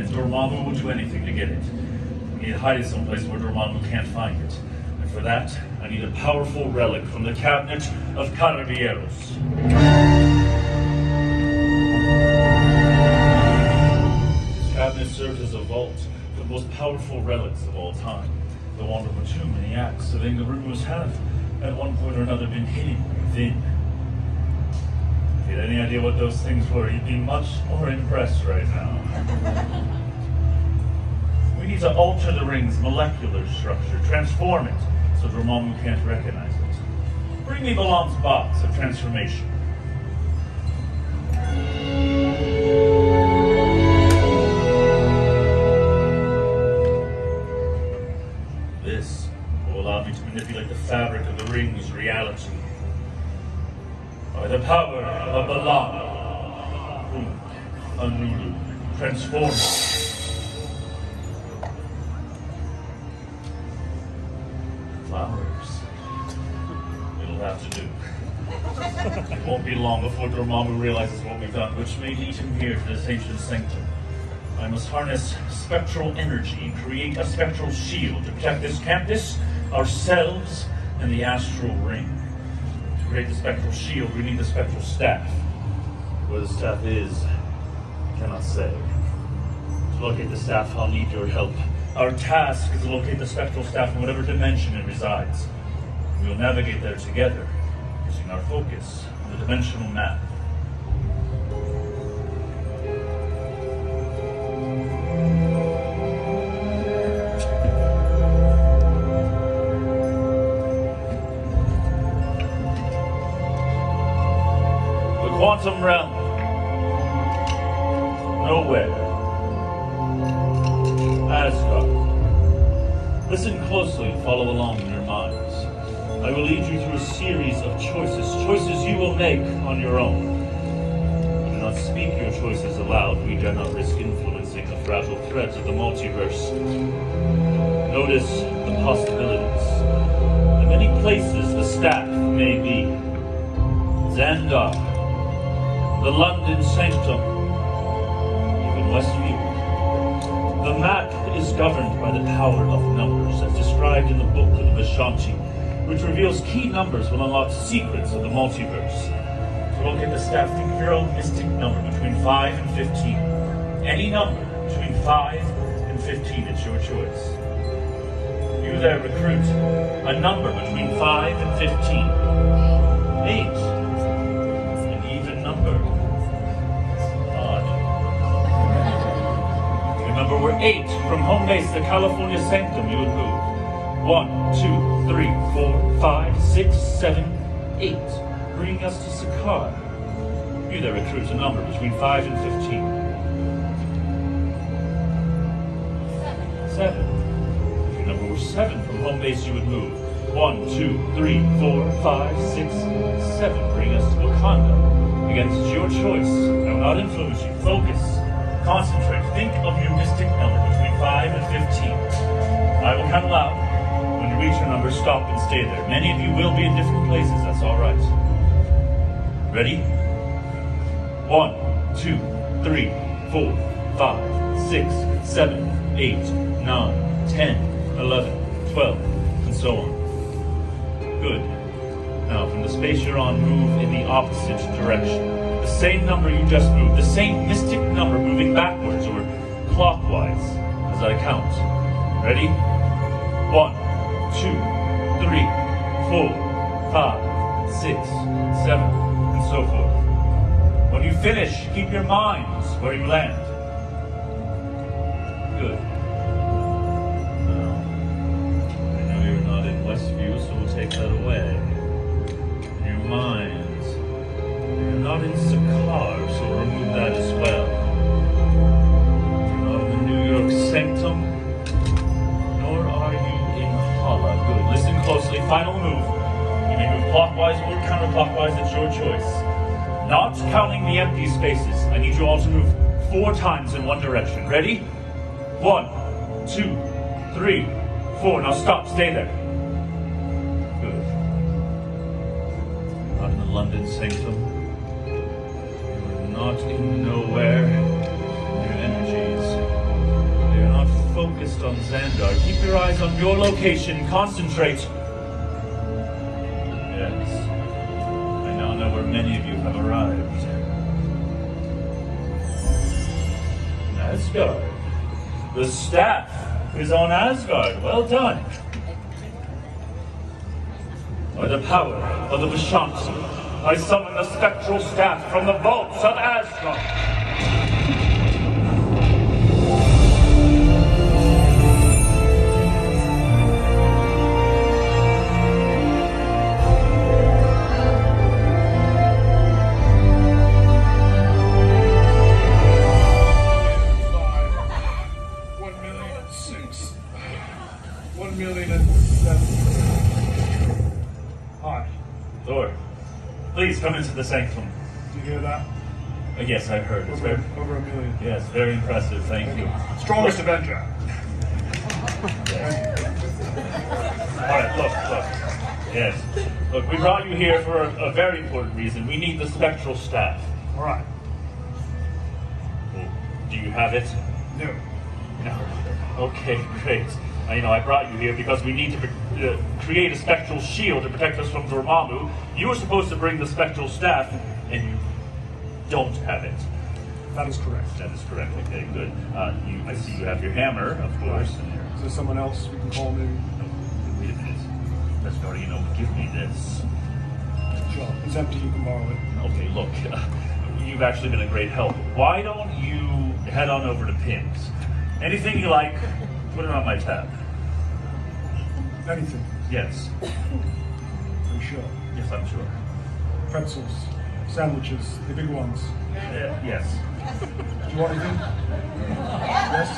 and Dormammu will do anything to get it. We need to hide it someplace where Dormammu can't find it. And for that, I need a powerful relic from the cabinet of Caraballeros. This cabinet serves as a vault for the most powerful relics of all time. The Wonder Tomb and the Axe of Ingarumus have, at one point or another, been hidden within. If you had any idea what those things were, you'd be much more impressed right now. We need to alter the ring's molecular structure, transform it so Dormammu can't recognize it. Bring me Balam's box of transformation. This will allow me to manipulate the fabric of the ring's reality. By the power of Balam, Anulu, transform. Flowers. It'll have to do. It won't be long before Dormammu realizes what we've done, which may lead him here to this ancient sanctum. I must harness spectral energy and create a spectral shield to protect this campus, ourselves, and the astral ring. To create the spectral shield, we need the spectral staff. Where the staff is, I cannot say. To locate the staff, I'll need your help. Our task is to locate the spectral staff in whatever dimension it resides. We will navigate there together, using our focus on the dimensional map. The quantum realm. Nowhere. Asgard. Listen closely and follow along in your minds. I will lead you through a series of choices you will make on your own. Do not speak your choices aloud. We dare not risk influencing the fragile threads of the multiverse. Notice the possibilities. The many places the staff may be. Xandar, the London Sanctum, even Westview. The map is governed by the power of numbers, as described in the book of the Vishanti, which reveals key numbers will unlock secrets of the multiverse. To locate the staff, think of your own mystic number between 5 and 15. Any number between 5 and 15, it's your choice. You there, recruit. A number between 5 and 15. 8. An even number. Odd. Remember, we're 8 from home base to California Sanctum. You would move. 1, 2, 3, 4, 5, 6, 7, 8. Bringing us to Sakaar. You there, recruit a number between 5 and 15. 7. If your number were 7 from home base, you would move. 1, 2, 3, 4, 5, 6, 7. Bring us to Wakanda. Again, this is your choice. I will not influence you. Focus. Concentrate. Think of your mystic number between 5 and 15. I will count aloud. When you reach your number, stop and stay there. Many of you will be in different places. That's all right. Ready? 1, 2, 3, 4, 5, 6, 7, 8, 9, 10, 11, 12, and so on. Good. Now, from the space you're on, move in the opposite direction. The same number you just moved, the same mystic number moving backwards or clockwise as I count. Ready? 1, 2, 3, 4, 5, 6, 7, and so forth. When you finish, keep your minds where you land. Good. Now, I know you're not in Westview, so we'll take that away. In your minds, you're not in Sakaar, so we'll remove that as well. You're not in the New York Sanctum, nor are you in Hala. Good. Listen closely. Final move. You may move clockwise or counterclockwise. It's your choice. Not counting the empty spaces. I need you all to move 4 times in one direction. Ready? 1, 2, 3, 4. Now stop. Stay there. Good. You're not in the London Sanctum. You're not in nowhere. Your energies focused on Xandar. Keep your eyes on your location. Concentrate. Yes. I now know where many of you have arrived. Asgard. The staff is on Asgard. Well done. By the power of the Vishanti, I summon the spectral staff from the vaults of Asgard. Please come into the sanctum. Did you hear that? Yes, I heard. It's Over 1 million. Yes, very impressive. Thank you. Strongest Avenger. All right, look. Yes. Look, we brought you here for a very important reason. We need the spectral staff. All right. Well, do you have it? No. No. Okay, great. I brought you here because we need to create a spectral shield to protect us from Dormammu. You were supposed to bring the spectral staff, and you don't have it. That is correct. That is correct. Okay, good. I see you have your hammer, of course. Right. Is there someone else we can call maybe? No, wait a minute. Vestarino, give me this. Sure. It's empty. You can borrow it. Okay, look. You've actually been a great help. Why don't you head on over to Pim's? Anything you like, put it on my tab. Anything? Yes. Are you sure? Yes, I'm sure. Pretzels, sandwiches, the big ones. Yes. Do you want anything? Yes?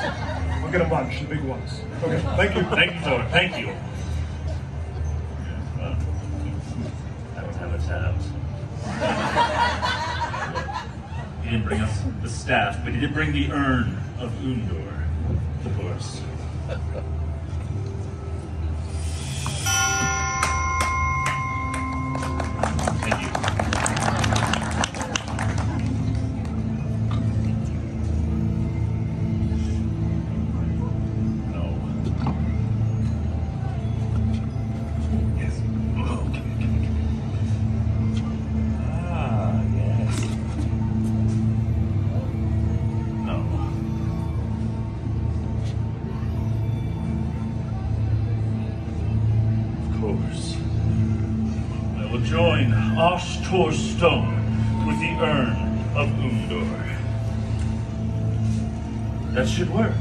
We'll get a bunch, the big ones. Okay, thank you. Thank you, Thor. Thank you. I don't have a tab. He didn't bring us the staff, but he did bring the urn of Undor, of course. Thank you. No. Yes. Oh, come here. Ah, yes. No. Of course. I will join Ashtor's stone with the urn of Undor. That should work.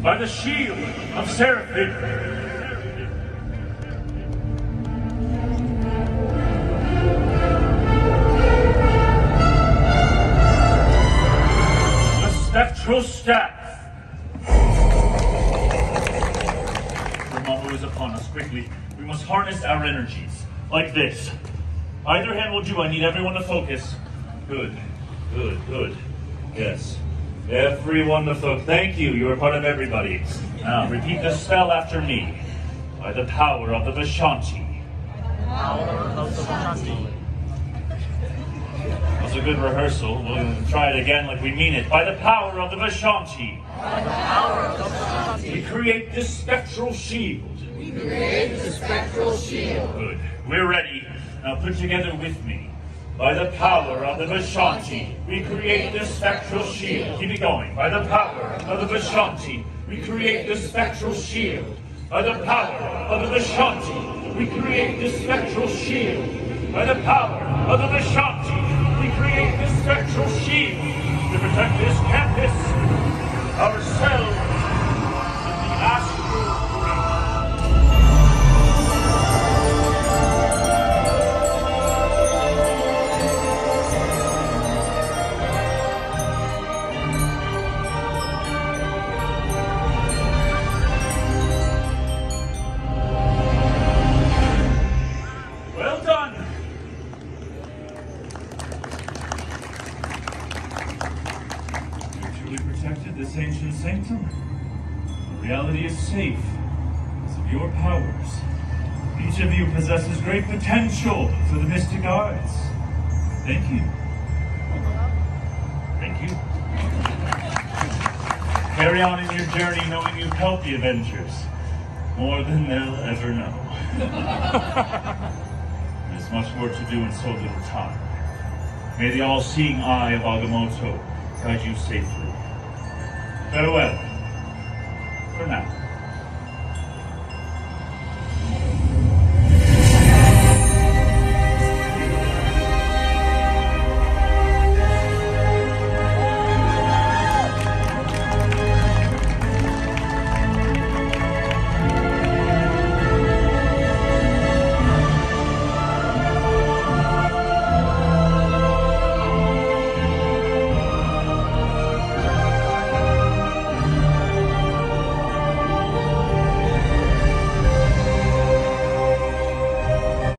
By the shield of Seraphim. The spectral staff. Dormammu is upon us. Quickly, we must harness our energies. Like this. Either hand will do. I need everyone to focus. Good. Yes. Everyone to focus. Thank you. You are part of everybody. Now, repeat the spell after me. By the power of the Vishanti. That was a good rehearsal. We'll try it again like we mean it. By the power of the Vishanti. We create this spectral shield. Good. We're ready. Now put together with me. By the power of the Vishanti, we create this spectral shield. Keep it going. By the power of the Vishanti, we create this spectral shield. By the power of the Vishanti, we create this spectral shield. By the power of the Vishanti, we create this spectral shield to protect this campus, ourselves, and the astral realm. This ancient sanctum. The reality is safe because of your powers. Each of you possesses great potential for the mystic arts. Thank you. Thank you. Carry on in your journey knowing you've helped the Avengers more than they'll ever know. There's much work to do in so little time. May the all-seeing eye of Agamotto guide you safely. Farewell.